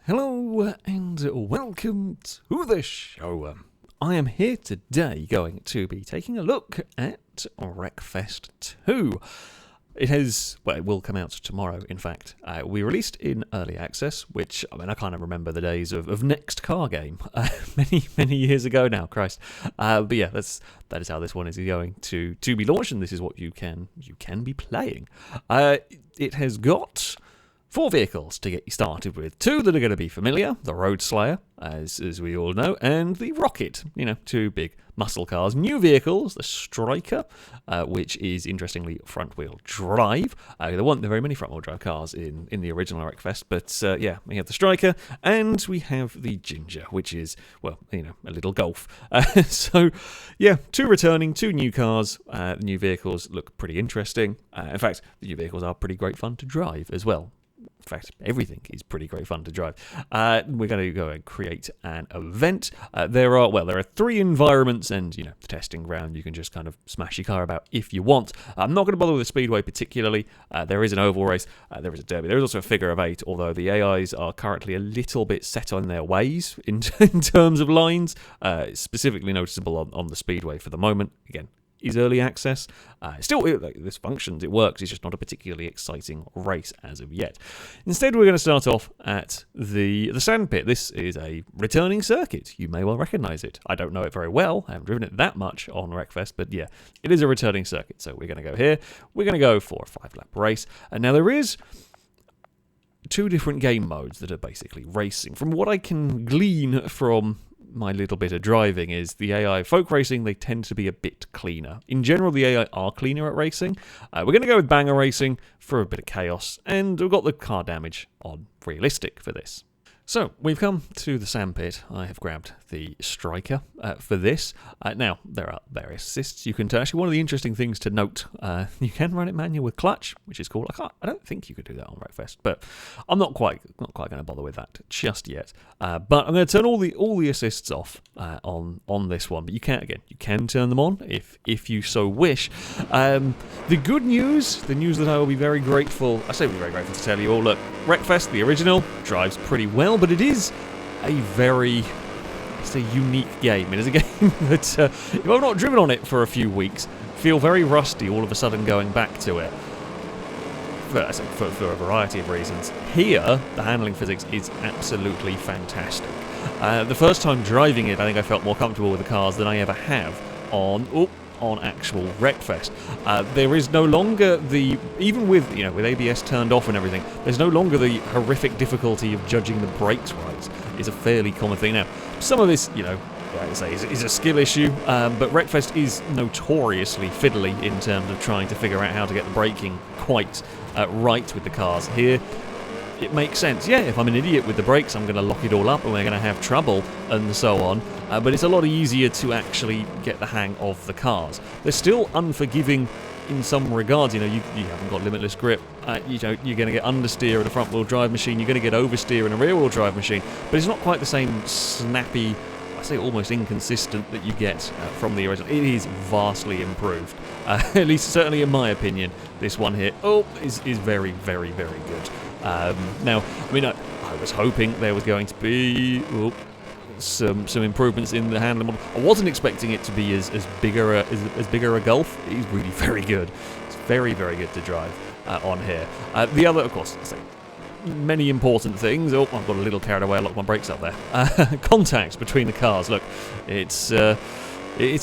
Hello and welcome to the show. I am here today going to be taking a look at Wreckfest 2. It will come out tomorrow, in fact. We released in early access, which, I kind of remember the days of Next Car Game, many years ago now, Christ. But yeah, that is how this one is going to be launched, and this is what you can be playing. It has got 4 vehicles to get you started with. 2 that are going to be familiar, the Road Slayer, as we all know, and the Rocket, 2 big muscle cars. New vehicles, the Striker, which is, interestingly, front-wheel drive. There weren't very many front-wheel drive cars in the original Wreckfest, but yeah, we have the Striker, and we have the Ginger, which is, well, a little Golf. So, yeah, 2 returning, 2 new cars. The new vehicles look pretty interesting. In fact, the new vehicles are pretty great fun to drive as well. In fact, everything is pretty great fun to drive. We're going to go and create an event. There are 3 environments and, the testing ground. You can just kind of smash your car about if you want. I'm not going to bother with the speedway particularly. There is an oval race. There is a derby. There is also a figure of 8, although the AIs are currently a little bit set on their ways in terms of lines. Specifically noticeable on the speedway for the moment. Again, is early access. This functions, it works, it's just not a particularly exciting race as of yet. Instead, we're going to start off at the Sandpit. This is a returning circuit. You may well recognise it. I don't know it very well. I haven't driven it that much on Wreckfest, but yeah, it is a returning circuit. So we're going to go here. We're going to go for a 5-lap race. And now there is 2 different game modes that are basically racing. From what I can glean from my little bit of driving is the AI folk racing, they tend to be a bit cleaner. In general, the AI are cleaner at racing. We're going to go with banger racing for a bit of chaos, and we've got the car damage on realistic for this. So, we've come to the sandpit. I have grabbed the Striker for this. Now, there are various assists you can turn. Actually, one of the interesting things to note, you can run it manual with clutch, which is cool. I don't think you could do that on Wreckfest, but I'm not quite going to bother with that just yet. But I'm going to turn all the assists off on this one. But you can turn them on if you so wish. The good news, the news that I will be very grateful. I say we're very grateful to tell you all. Look, Wreckfest, the original, drives pretty well. But it is a very, unique game. It is a game that, if I've not driven on it for a few weeks, feel very rusty all of a sudden going back to it. For a variety of reasons. Here, the handling physics is absolutely fantastic. The first time driving it, I think I felt more comfortable with the cars than I ever have on actual Wreckfest. There is no longer even with ABS turned off and everything, there's no longer the horrific difficulty of judging the brakes right. It's a fairly common thing now. Some of this, is a skill issue, but Wreckfest is notoriously fiddly in terms of trying to figure out how to get the braking quite right with the cars. Here, it makes sense. Yeah, if I'm an idiot with the brakes, I'm going to lock it all up and we're going to have trouble and so on. But it's a lot easier to actually get the hang of the cars. They're still unforgiving in some regards. You haven't got limitless grip. You're going to get understeer in a front-wheel drive machine. You're going to get oversteer in a rear-wheel drive machine. But it's not quite the same snappy, I say almost inconsistent that you get from the original. It is vastly improved. At least, certainly in my opinion, this one here is very, very, very good. Now, I was hoping there was going to be some improvements in the handling model. I wasn't expecting it to be as bigger a Golf. It is really very good. It's very, very good to drive on here. The other, of course, many important things. I've got a little carried away. I locked my brakes up there. Contacts between the cars. Look, it's a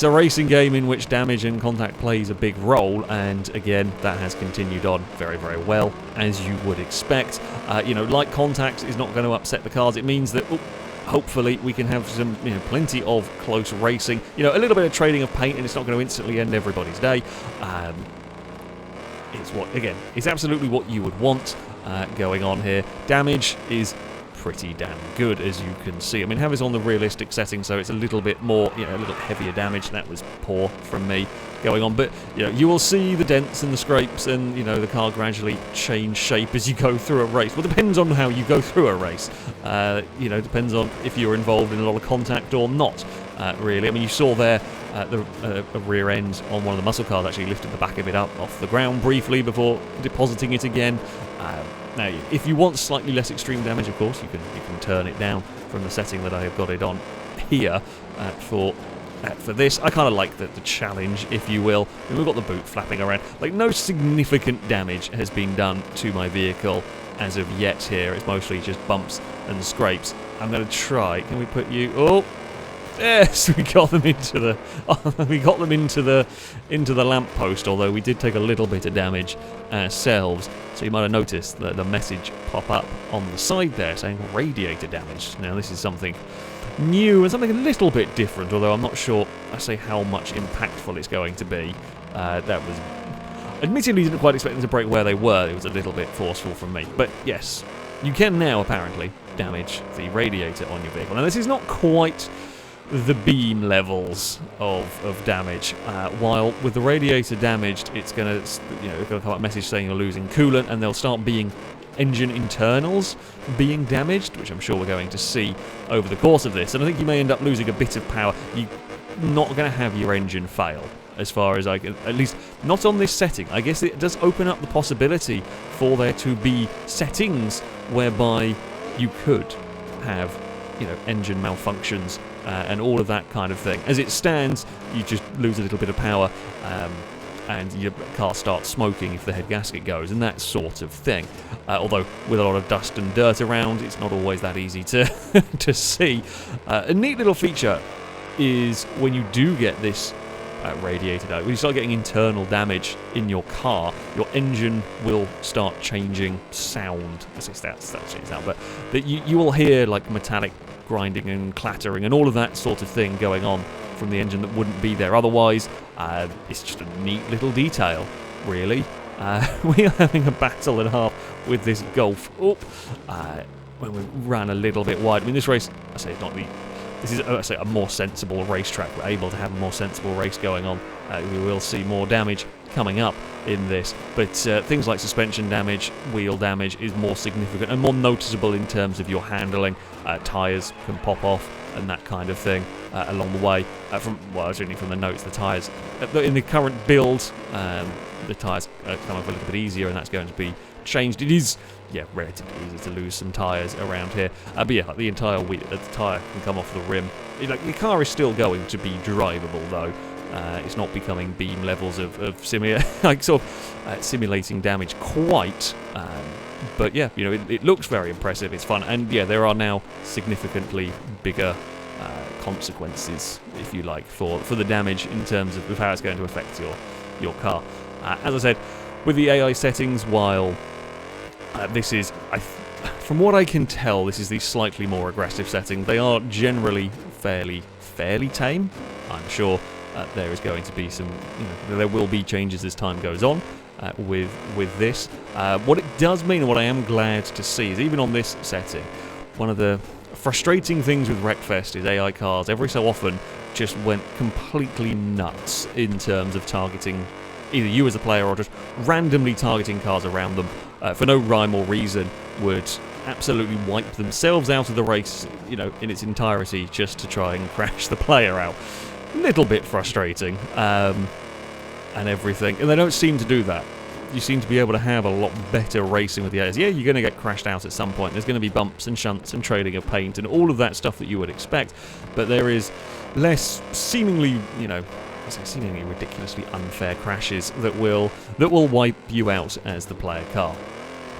racing game in which damage and contact plays a big role, and again, that has continued on very, very well, as you would expect. Light contacts is not going to upset the cars. It means that hopefully we can have some, plenty of close racing. A little bit of trading of paint, and it's not going to instantly end everybody's day. It's absolutely what you would want going on here. Damage is pretty damn good, as you can see. Have this on the realistic setting, so it's a little bit more, a little heavier damage. That was poor from me going on, but you will see the dents and the scrapes, and the car gradually change shape as you go through a race. Well, it depends on how you go through a race. Depends on if you're involved in a lot of contact or not. Really, you saw there the rear end on one of the muscle cars actually lifted the back of it up off the ground briefly before depositing it again. Now, if you want slightly less extreme damage, of course, you can turn it down from the setting that I have got it on here for this. I kind of like the challenge, if you will. And we've got the boot flapping around. Like, no significant damage has been done to my vehicle as of yet here. It's mostly just bumps and scrapes. I'm going to try. Can we put you... Oh! Yes, we got them into the lamppost, although we did take a little bit of damage ourselves. So you might have noticed the message pop up on the side there saying radiator damage. Now this is something new and something a little bit different, although I'm not sure how much impactful it's going to be. That was... Admittedly, didn't quite expect them to break where they were. It was a little bit forceful from me. But yes, you can now apparently damage the radiator on your vehicle. Now this is not quite the beam levels of damage. While with the radiator damaged, it's going to come up a message saying you're losing coolant, and there'll start being engine internals being damaged, which I'm sure we're going to see over the course of this. And I think you may end up losing a bit of power. You're not going to have your engine fail, as far as I can, at least not on this setting. I guess it does open up the possibility for there to be settings whereby you could have, engine malfunctions and all of that kind of thing. As it stands, you just lose a little bit of power and your car starts smoking if the head gasket goes, and that sort of thing. Although with a lot of dust and dirt around, it's not always that easy to to see. A neat little feature is when you do get this radiator damage, when you start getting internal damage in your car, your engine will start changing sound. I say that's changing sound, but that you will hear like metallic grinding and clattering and all of that sort of thing going on from the engine that wouldn't be there otherwise. It's just a neat little detail, really. We are having a battle and a half with this Golf when we ran a little bit wide. I mean, this race, this is a more sensible racetrack. We're able to have a more sensible race going on. We will see more damage coming up in this, but things like suspension damage, wheel damage is more significant and more noticeable in terms of your handling. Tyres can pop off and that kind of thing along the way. Certainly from the notes, the tyres in the current build, the tyres come off a little bit easier, and that's going to be changed. It is, relatively easy to lose some tyres around here. But yeah, the entire the tyre can come off the rim. The car is still going to be drivable, though. It's not becoming beam levels of simulating damage quite. But yeah, it looks very impressive. It's fun, and yeah, there are now significantly bigger consequences, if you like, for the damage in terms of how it's going to affect your car. As I said, with the AI settings, while this is, from what I can tell, this is the slightly more aggressive setting. They are generally fairly tame. I'm sure there is going to be some, there will be changes as time goes on with this. What it does mean, and what I am glad to see, is even on this setting, one of the frustrating things with Wreckfest is AI cars every so often just went completely nuts in terms of targeting either you as a player or just randomly targeting cars around them for no rhyme or reason, would absolutely wipe themselves out of the race, in its entirety, just to try and crash the player out. Little bit frustrating, and everything. And they don't seem to do that. You seem to be able to have a lot better racing with the AIs. Yeah, you're going to get crashed out at some point. There's going to be bumps and shunts and trading of paint and all of that stuff that you would expect. But there is less seemingly, seemingly ridiculously unfair crashes that will wipe you out as the player car.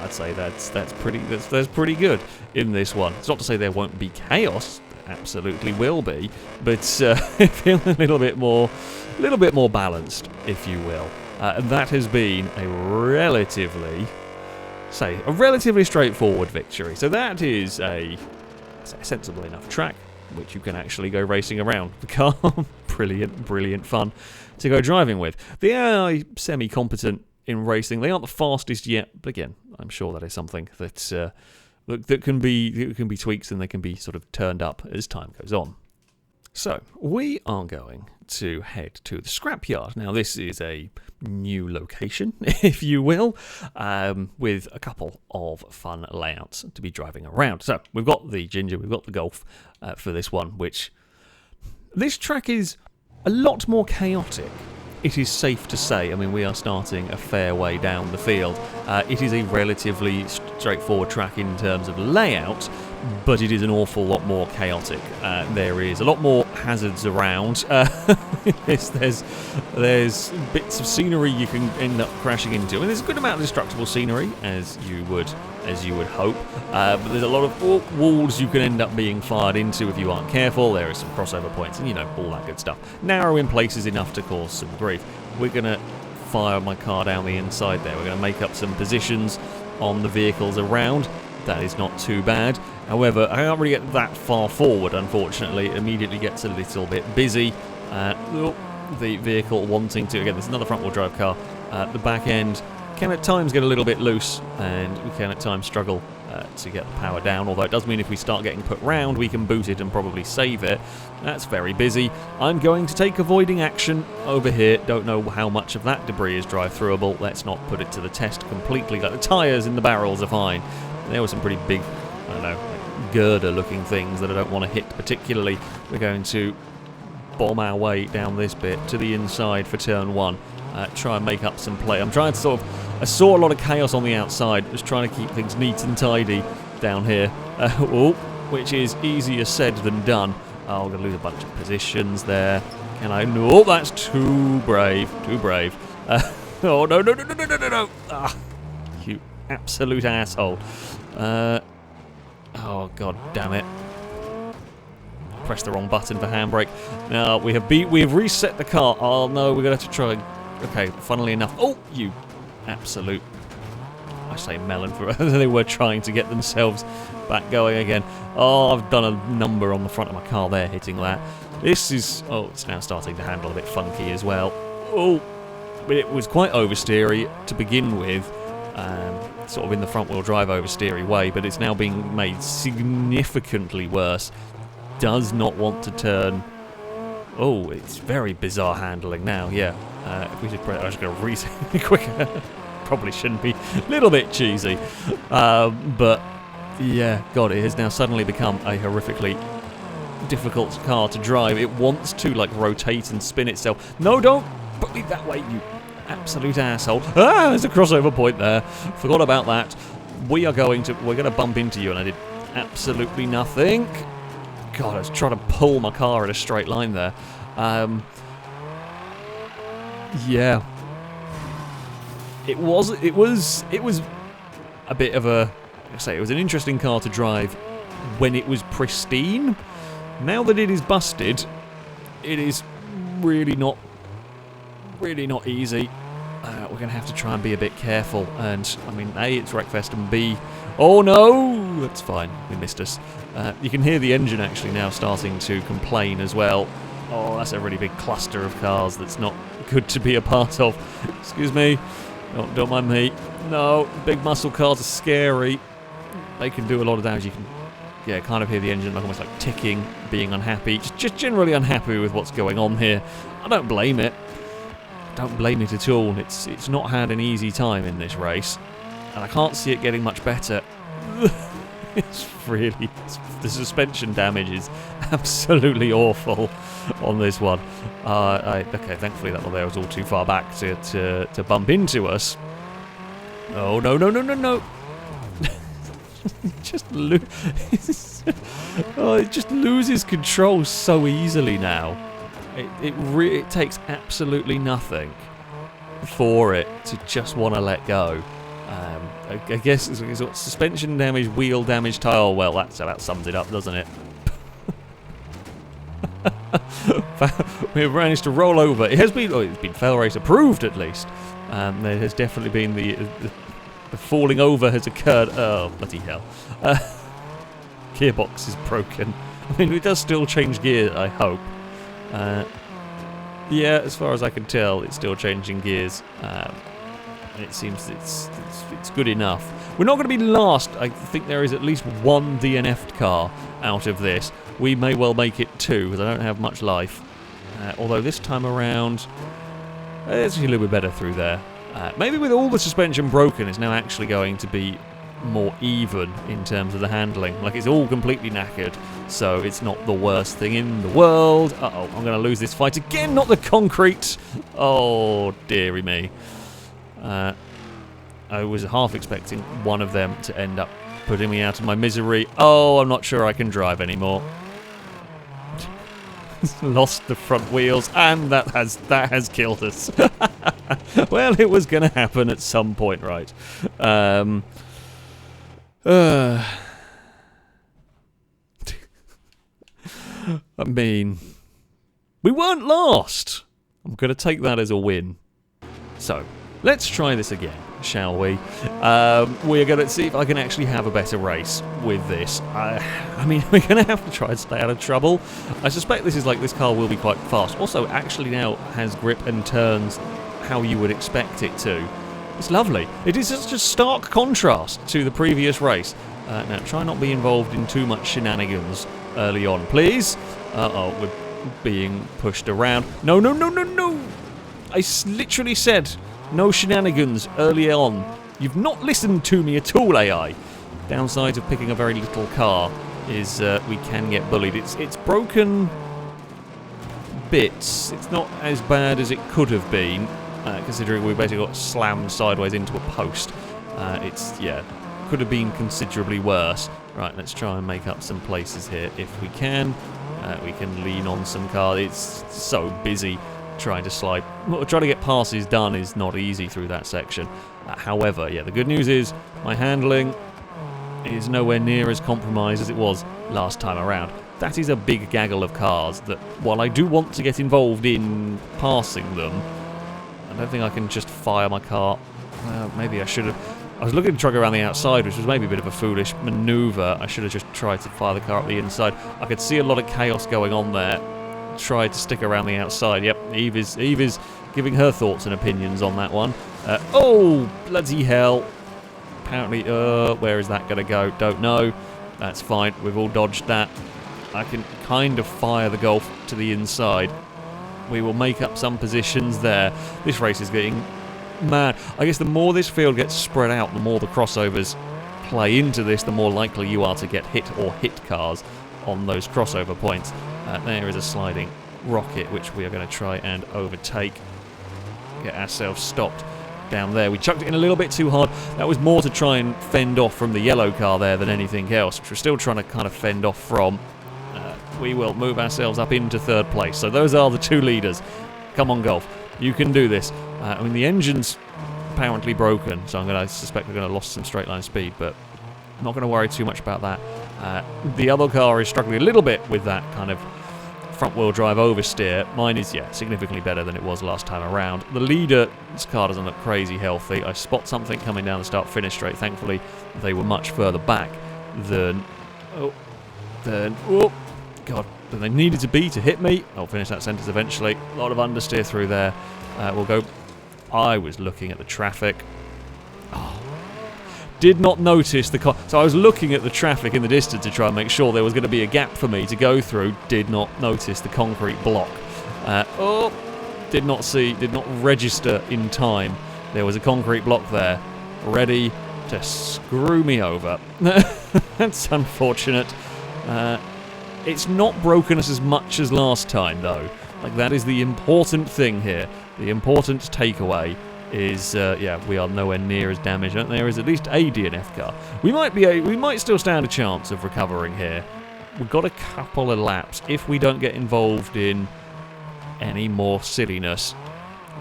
I'd say that's pretty good in this one. It's not to say there won't be chaos. There absolutely will be, but it feels a little bit more balanced, if you will. And that has been a relatively straightforward victory. So that is a sensible enough track which you can actually go racing around. The car, brilliant fun to go driving with. The AI semi-competent in racing. They aren't the fastest yet, but again, I'm sure that is something that can be tweaks, and they can be sort of turned up as time goes on. So we are going to head to the Scrapyard. Now this is a new location, if you will, with a couple of fun layouts to be driving around. So we've got the Ginger, we've got the Golf for this one, which this track is a lot more chaotic it is safe to say, I mean, we are starting a fair way down the field. It is a relatively straightforward track in terms of layout, but it is an awful lot more chaotic. There is a lot more hazards around. There's bits of scenery you can end up crashing into. I mean, there's a good amount of destructible scenery, as you would hope. But there's a lot of walls you can end up being fired into if you aren't careful. There are some crossover points and, all that good stuff. Narrow in places enough to cause some grief. We're going to fire my car down the inside there. We're going to make up some positions on the vehicles around. That is not too bad. However, I can't really get that far forward, unfortunately. It immediately gets a little bit busy. The vehicle wanting to, again, there's another front-wheel drive car. The back end can at times get a little bit loose, and we can at times struggle to get the power down, although it does mean if we start getting put round, we can boot it and probably save it. That's very busy. I'm going to take avoiding action over here. Don't know how much of that debris is drive-throughable. Let's not put it to the test completely. Like, the tyres in the barrels are fine. There were some pretty big, I don't know, girder-looking things that I don't want to hit particularly. We're going to bomb our way down this bit to the inside for turn 1. Try and make up some play. I'm trying to I saw a lot of chaos on the outside. Just trying to keep things neat and tidy down here. Which is easier said than done. I'm going to lose a bunch of positions there. Can I? No, that's too brave. Too brave. Oh, no. Ah, you absolute asshole. Oh, god damn it. Pressed the wrong button for handbrake. Now, we have reset the car. Oh, no, we're going to have to try. Okay, funnily enough. Oh, you absolute. I say melon for they were trying to get themselves back going again. Oh, I've done a number on the front of my car there, hitting that. This is. Oh, it's now starting to handle a bit funky as well. Oh, but it was quite oversteery to begin with. Sort of in the front-wheel drive oversteery way, but it's now being made significantly worse. Does not want to turn. Oh, it's very bizarre handling now. Yeah, if we just press, I was going to reset it quicker. Probably shouldn't be. A little bit cheesy, but yeah, God, it has now suddenly become a horrifically difficult car to drive. It wants to rotate and spin itself. No, don't put me that way, you absolute asshole. Ah, there's a crossover point there. Forgot about that. We're going to bump into you, and I did absolutely nothing. God, I was trying to pull my car in a straight line there. Yeah. It was a bit of a, it was an interesting car to drive when it was pristine. Now that it is busted, it is really not easy. We're going to have to try and be a bit careful. And, I mean, A, it's Wreckfest, and B, oh no! That's fine, we missed us. You can hear the engine actually now starting to complain as well. Oh, that's a really big cluster of cars that's not good to be a part of. Excuse me. Oh, don't mind me. No, big muscle cars are scary. They can do a lot of damage. You can, kind of hear the engine almost like ticking, being unhappy. Just generally unhappy with what's going on here. I don't blame it. Don't blame it at all. It's not had an easy time in this race, and I can't see it getting much better. The suspension damage is absolutely awful on this one. Okay, thankfully that one there was all too far back to bump into us. Oh no! It just loses control so easily now. It takes absolutely nothing for it to just want to let go. I guess it's got suspension damage, wheel damage, tyre. Well, that about sums it up, doesn't it? We've managed to roll over. It's been fail race approved at least. There has definitely been the falling over has occurred. Oh, bloody hell. Gearbox is broken. I mean, it does still change gear, I hope. Yeah, as far as I can tell, it's still changing gears. It seems it's good enough. We're not going to be last. I think there is at least one DNF'd car out of this. We may well make it 2, because I don't have much life. Although this time around, it's a little bit better through there. Maybe with all the suspension broken, it's now actually going to be more even in terms of the handling. Like, it's all completely knackered, so it's not the worst thing in the world. Uh-oh, I'm going to lose this fight again, not the concrete. Oh, dearie me. I was half expecting one of them to end up putting me out of my misery. Oh, I'm not sure I can drive anymore. Lost the front wheels, and that has killed us. Well, it was going to happen at some point, right? I mean, we weren't last. I'm going to take that as a win. So, let's try this again, shall we? We're going to see if I can actually have a better race with this. I mean, we're going to have to try and stay out of trouble. I suspect this car will be quite fast. Also, actually now has grip and turns how you would expect it to. It's lovely. It is such a stark contrast to the previous race. Now, try not to be involved in too much shenanigans early on, please. Uh-oh, we're being pushed around. No, no, no, no, no! I literally said no shenanigans early on. You've not listened to me at all, AI. Downside of picking a very little car is we can get bullied. It's broken bits. It's not as bad as it could have been, considering we basically got slammed sideways into a post. Could have been considerably worse. Right, let's try and make up some places here if we can. We can lean on some cars. It's so busy trying to slide. Well, trying to get passes done is not easy through that section. However, yeah, the good news is my handling is nowhere near as compromised as it was last time around. That is a big gaggle of cars that, while I do want to get involved in passing them, I don't think I can just fire my car. Maybe I should have. I was looking to try to go around the outside, which was maybe a bit of a foolish manoeuvre. I should have just tried to fire the car up the inside. I could see a lot of chaos going on there. Tried to stick around the outside. Yep, Eve is giving her thoughts and opinions on that one. Oh, bloody hell. Apparently, where is that going to go? Don't know. That's fine. We've all dodged that. I can kind of fire the Golf to the inside. We will make up some positions there. This race is getting mad. I guess the more this field gets spread out, the more the crossovers play into this, the more likely you are to get hit or hit cars on those crossover points. There is a sliding rocket, which we are going to try and overtake. Get ourselves stopped down there. We chucked it in a little bit too hard. That was more to try and fend off from the yellow car there than anything else, which we're still trying to kind of fend off from. We will move ourselves up into third place. So those are the two leaders. Come on, Golf. You can do this. I mean, the engine's apparently broken, so I suspect we're going to lose some straight line speed, but I'm not going to worry too much about that. The other car is struggling a little bit with that kind of front-wheel drive oversteer. Mine is, significantly better than it was last time around. The leader's car doesn't look crazy healthy. I spot something coming down the start-finish straight. Thankfully, they were much further back than they needed to be to hit me. I'll finish that sentence eventually. A lot of understeer through there. We'll go. I was looking at the traffic. Oh. Did not notice the car. So I was looking at the traffic in the distance to try and make sure there was going to be a gap for me to go through. Did not notice the concrete block. Did not register in time. There was a concrete block there, ready to screw me over. That's unfortunate. It's not broken us as much as last time, though. Like, that is the important thing here. The important takeaway is, we are nowhere near as damaged. There is at least a DNF car. We might still stand a chance of recovering here. We've got a couple of laps. If we don't get involved in any more silliness,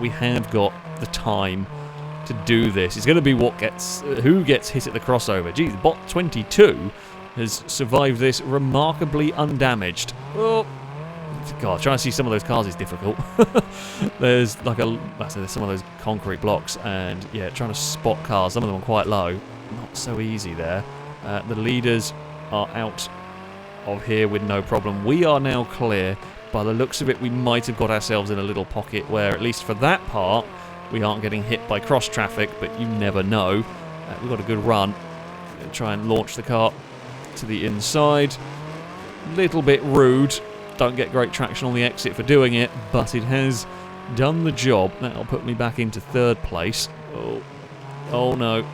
we have got the time to do this. It's going to be who gets hit at the crossover. Geez, bot 22 has survived this remarkably undamaged. Oh, God, trying to see some of those cars is difficult. There's some of those concrete blocks, and trying to spot cars. Some of them are quite low. Not so easy there. The leaders are out of here with no problem. We are now clear. By the looks of it, we might have got ourselves in a little pocket where, at least for that part, we aren't getting hit by cross traffic, but you never know. We've got a good run. Try and launch the car to the inside. Little bit rude. Don't get great traction on the exit for doing it, but it has done the job. That'll put me back into third place. Oh no.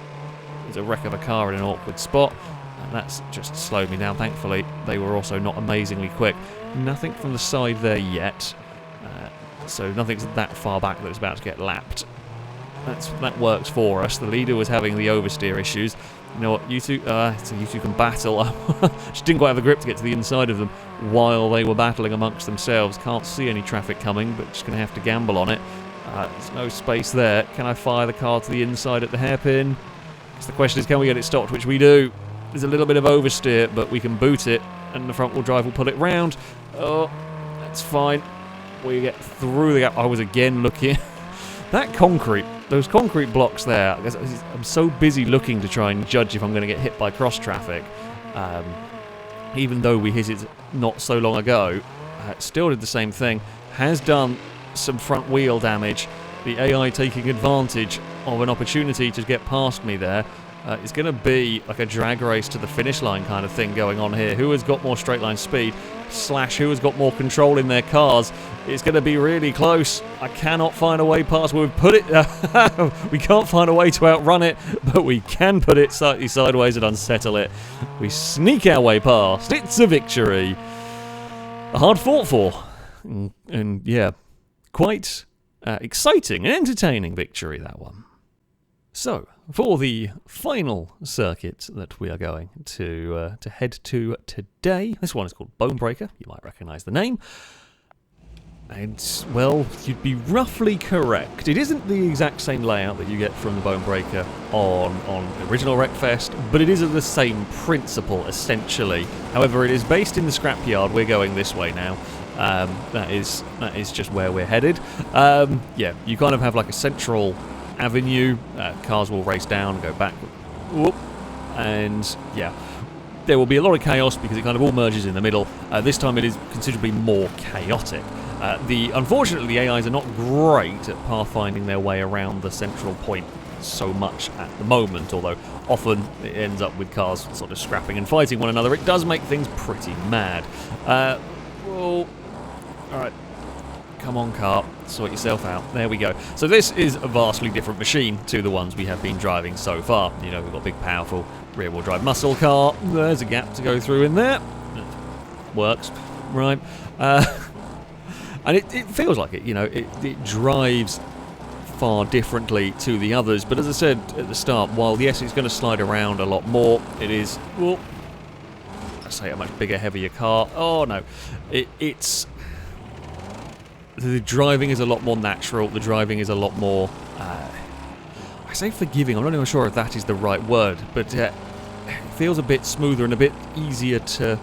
There's a wreck of a car in an awkward spot, and that's just slowed me down. Thankfully, they were also not amazingly quick. Nothing from the side there yet, so nothing's that far back that it's about to get lapped. That works for us. The leader was having the oversteer issues. You know what, you two can battle. Just didn't quite have the grip to get to the inside of them while they were battling amongst themselves. Can't see any traffic coming, but just going to have to gamble on it. There's no space there. Can I fire the car to the inside at the hairpin? So the question is, can we get it stopped, which we do. There's a little bit of oversteer, but we can boot it, and the front-wheel drive will pull it round. Oh, that's fine. We get through the gap. I was again looking. That concrete, those concrete blocks there, I guess I'm so busy looking to try and judge if I'm going to get hit by cross traffic. Even though we hit it not so long ago, still did the same thing. Has done some front wheel damage. The AI taking advantage of an opportunity to get past me there. It's going to be like a drag race to the finish line kind of thing going on here. Who has got more straight line speed / who has got more control in their cars? It's going to be really close. I cannot find a way past. We've put it. We can't find a way to outrun it, but we can put it slightly sideways and unsettle it. We sneak our way past. It's a victory. A hard fought for, and yeah, quite exciting and entertaining victory, that one. So, for the final circuit that we are going to head to today, this one is called Bonebreaker. You might recognise the name. And, well, you'd be roughly correct. It isn't the exact same layout that you get from the Bonebreaker on the original Wreckfest, but it is of the same principle, essentially. However, it is based in the Scrapyard. We're going this way now. That is just where we're headed. Yeah, you kind of have like a central avenue. Cars will race down and go back. Whoop. And yeah, there will be a lot of chaos because it kind of all merges in the middle. This time it is considerably more chaotic. Unfortunately, the AIs are not great at pathfinding their way around the central point so much at the moment, although often it ends up with cars sort of scrapping and fighting one another. It does make things pretty mad. Well, alright. Come on, car. Sort yourself out. There we go. So this is a vastly different machine to the ones we have been driving so far. You know, we've got a big, powerful rear-wheel drive muscle car. There's a gap to go through in there. Works. Right. And it feels like it, you know, it drives far differently to the others. But as I said at the start, while, yes, it's going to slide around a lot more, it is, well, I say a much bigger, heavier car. Oh, no. It's... The driving is a lot more natural. The driving is a lot more, I say forgiving. I'm not even sure if that is the right word, but it feels a bit smoother and a bit easier to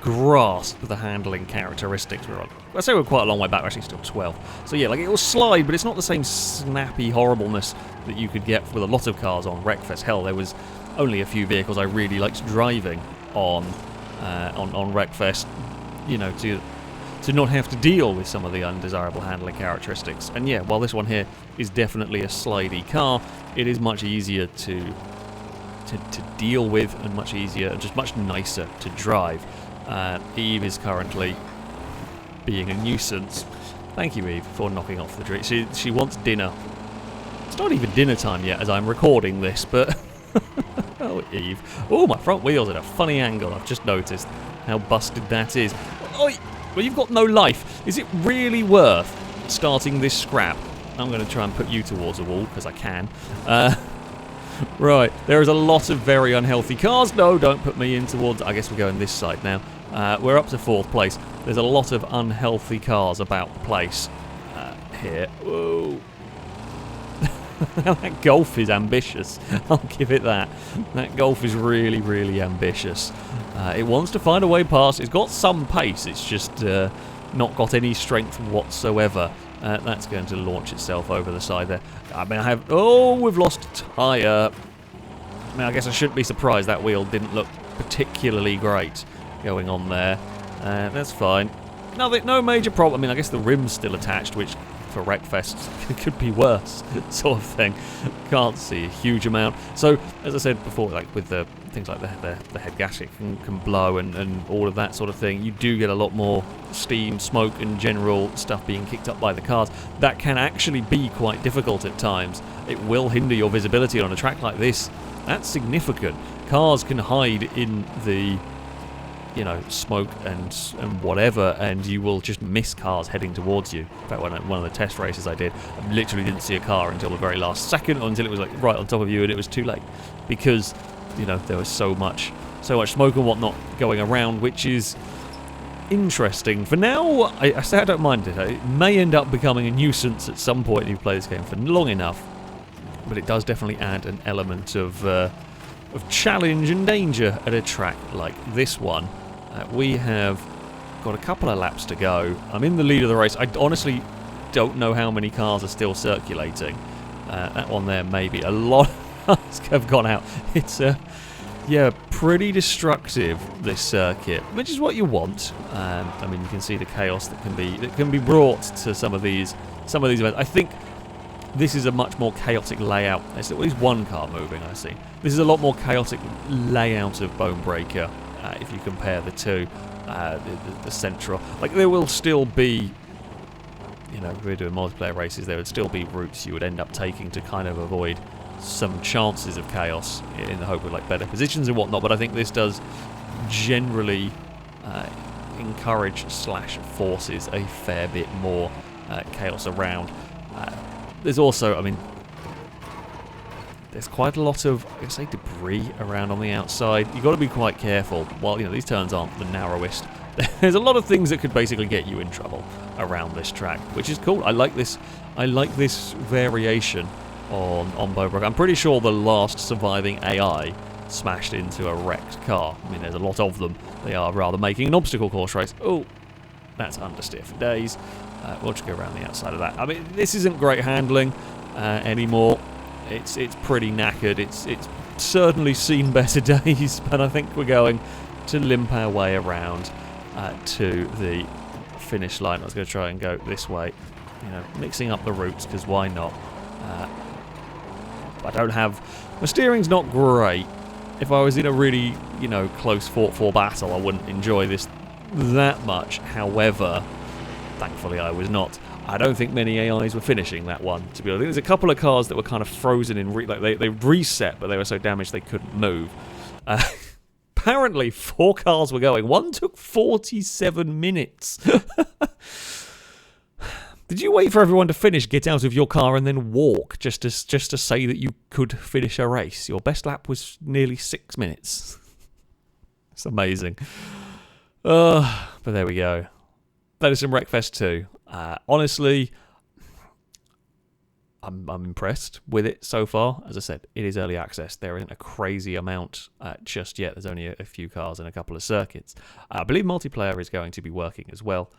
grasp the handling characteristics we're on. I say we're quite a long way back. We're actually still 12. So yeah, like it will slide, but it's not the same snappy horribleness that you could get with a lot of cars on Wreckfest. Hell, there was only a few vehicles I really liked driving on Wreckfest. You know, to not have to deal with some of the undesirable handling characteristics. And yeah, while this one here is definitely a slidey car, it is much easier to deal with and much easier, just much nicer to drive. Eve is currently being a nuisance. Thank you, Eve, for knocking off the drink. She wants dinner. It's not even dinner time yet as I'm recording this, but... Oh, Eve. Oh, my front wheel's at a funny angle. I've just noticed how busted that is. Oi! Well, you've got no life. Is it really worth starting this scrap? I'm going to try and put you towards a wall, because I can. Right, there is a lot of very unhealthy cars. No, don't put me in towards... I guess we're going this side now. We're up to 4th place. There's a lot of unhealthy cars about the place here. Whoa. That Golf is ambitious. I'll give it that. That Golf is really, really ambitious. It wants to find a way past. It's got some pace. It's just not got any strength whatsoever. That's going to launch itself over the side there. I mean, we've lost a tyre. I mean, I guess I shouldn't be surprised that wheel didn't look particularly great going on there. That's fine. No major problem. I mean, I guess the rim's still attached, which for Wreckfest could be worse, sort of thing. Can't see a huge amount. So, as I said before, like with the things like the head gasket can blow and all of that sort of thing, you do get a lot more steam, smoke, and general stuff being kicked up by the cars. That can actually be quite difficult at times. It will hinder your visibility on a track like this. That's significant. Cars can hide in the, smoke and whatever, and you will just miss cars heading towards you. In fact, one of the test races I did, I literally didn't see a car until the very last second, or until it was like right on top of you, and it was too late because there was so much smoke and whatnot going around, which is interesting. For now, I say I don't mind it. It may end up becoming a nuisance at some point if you play this game for long enough, but it does definitely add an element of challenge and danger at a track like this one. We have got a couple of laps to go. I'm in the lead of the race. I honestly don't know how many cars are still circulating. That one there, maybe. A lot of cars have gone out. It's pretty destructive, this circuit, which is what you want. I mean, you can see the chaos that can be brought to some of these events. I think this is a much more chaotic layout. There's at least one car moving, I see. This is a lot more chaotic layout of Bonebreaker if you compare the two. The central, like, there will still be, if we're doing multiplayer races, there would still be routes you would end up taking to kind of avoid some chances of chaos in the hope of like better positions and whatnot. But I think this does generally encourage / forces a fair bit more chaos around. There's also, I mean, there's quite a lot of, I say, debris around on the outside. You've got to be quite careful. While these turns aren't the narrowest, there's a lot of things that could basically get you in trouble around this track, which is cool. I like this variation on Bonebreaker. I'm pretty sure the last surviving AI smashed into a wrecked car. I mean, there's a lot of them. They are rather making an obstacle course race. Oh, that's understeer for days. We'll just go around the outside of that. I mean, this isn't great handling anymore. It's pretty knackered. It's certainly seen better days, but I think we're going to limp our way around to the finish line. I was going to try and go this way, mixing up the routes, because why not? I don't have... My steering's not great. If I was in a really, close fought-for battle, I wouldn't enjoy this that much. However, thankfully I was not. I don't think many AIs were finishing that one, to be honest. There's a couple of cars that were kind of frozen in... they reset, but they were so damaged they couldn't move. Apparently, 4 cars were going. One took 47 minutes. Did you wait for everyone to finish, get out of your car, and then walk just to say that you could finish a race? Your best lap was nearly 6 minutes. It's amazing. But there we go. That is some Wreckfest 2. Honestly, I'm impressed with it so far. As I said, it is early access. There isn't a crazy amount just yet. There's only a few cars and a couple of circuits. I believe multiplayer is going to be working as well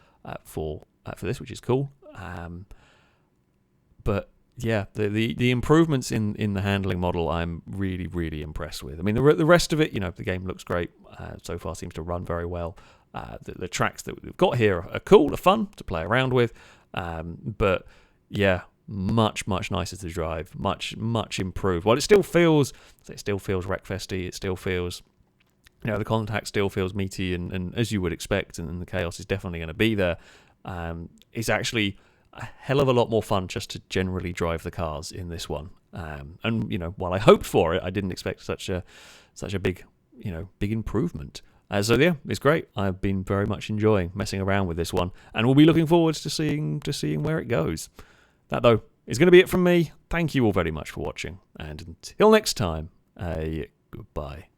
for this, which is cool. But yeah, the improvements in the handling model, I'm really, really impressed with. I mean, the rest of it, the game looks great. So far seems to run very well. The tracks that we've got here are cool, are fun to play around with. But yeah, much nicer to drive, much improved. While it still feels Wreckfesty, it still feels, the contact still feels meaty and as you would expect, and the chaos is definitely going to be there. It's actually a hell of a lot more fun just to generally drive the cars in this one. And while I hoped for it, I didn't expect such a big improvement. So yeah, it's great. I've been very much enjoying messing around with this one, and we'll be looking forward to seeing where it goes. That, though, is going to be it from me. Thank you all very much for watching, and until next time, goodbye.